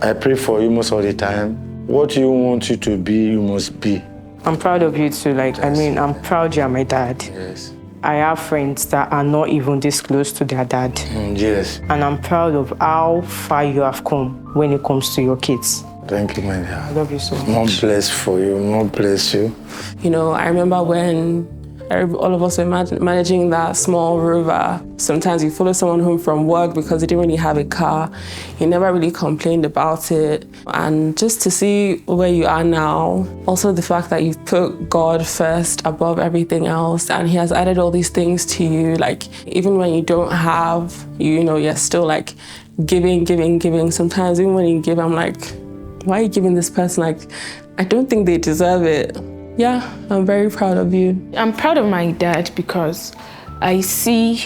[SPEAKER 9] I pray for you most of the time. What you want you to be, you must be.
[SPEAKER 6] I'm proud of you too. I'm proud you're my dad.
[SPEAKER 9] Yes.
[SPEAKER 6] I have friends that are not even this close to their dad.
[SPEAKER 9] Yes.
[SPEAKER 6] And I'm proud of how far you have come when it comes to your kids.
[SPEAKER 9] Thank you, my dear.
[SPEAKER 6] I love you so much.
[SPEAKER 9] More bless for you, more bless you.
[SPEAKER 4] You know, I remember when all of us were managing that small rover. Sometimes you follow someone home from work because they didn't really have a car. You never really complained about it. And just to see where you are now, also the fact that you've put God first above everything else, and He has added all these things to you. Even when you don't have, you're still giving. Sometimes even when you give, I'm like, why are you giving this person? I don't think they deserve it. Yeah, I'm very proud of you.
[SPEAKER 2] I'm proud of my dad because I see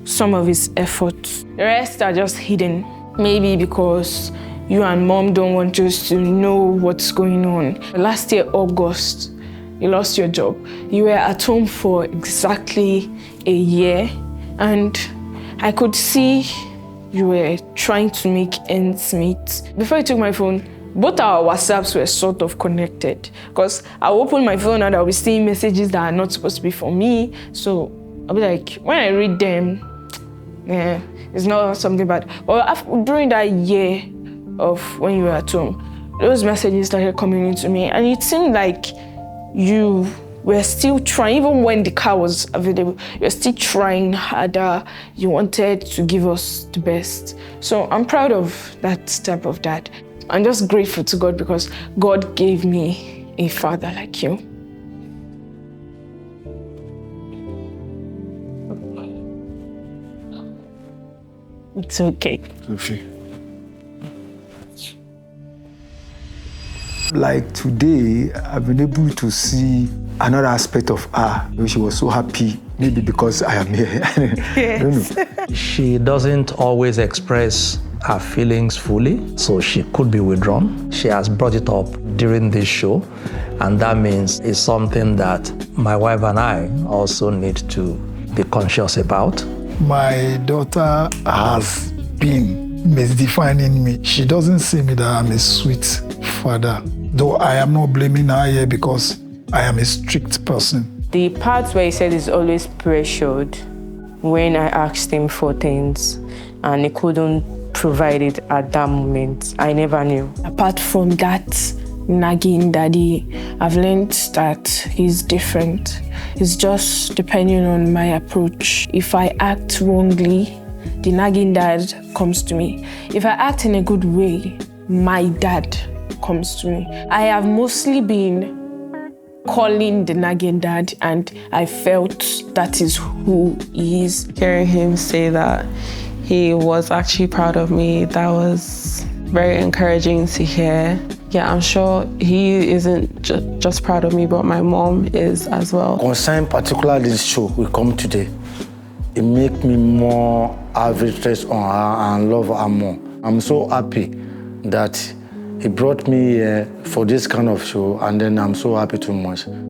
[SPEAKER 2] some of his efforts. The rest are just hidden. Maybe because you and mom don't want us to know what's going on. Last year, August, you lost your job. You were at home for exactly a year, and I could see you were trying to make ends meet. Before you took my phone, both our WhatsApps were sort of connected because I'll open my phone and I'll be seeing messages that are not supposed to be for me. So I'll be like, when I read them, it's not something bad. But during that year of when you were at home, those messages started coming into me, and it seemed like you were still trying, even when the car was available, you're still trying harder. You wanted to give us the best. So I'm proud of that type of dad. I'm just grateful to God because God gave me a father like you. It's okay.
[SPEAKER 7] Like today, I've been able to see another aspect of her. She was so happy, maybe because I am here. I don't know.
[SPEAKER 5] She doesn't always express her feelings fully, so she could be withdrawn. She has brought it up during this show, and that means it's something that my wife and I also need to be conscious about.
[SPEAKER 1] My daughter has been misdefining me. She doesn't see me that I'm a sweet father, though I am not blaming her here because I am a strict person.
[SPEAKER 6] The part where he said he's always pressured when I asked him for things and he couldn't provide it at that moment, I never knew.
[SPEAKER 2] Apart from that nagging daddy, I've learned that he's different. It's just depending on my approach. If I act wrongly, the nagging dad comes to me. If I act in a good way, my dad comes to me. I have mostly been calling the nagging dad, and I felt that is who he is.
[SPEAKER 4] Hearing him say that he was actually proud of me, that was very encouraging to hear. Yeah, I'm sure he isn't just proud of me, but my mom is as well.
[SPEAKER 9] Concern particularly this show we come today, it make me more have interest on her and love her more. I'm so happy that he brought me here for this kind of show, and then I'm so happy too much.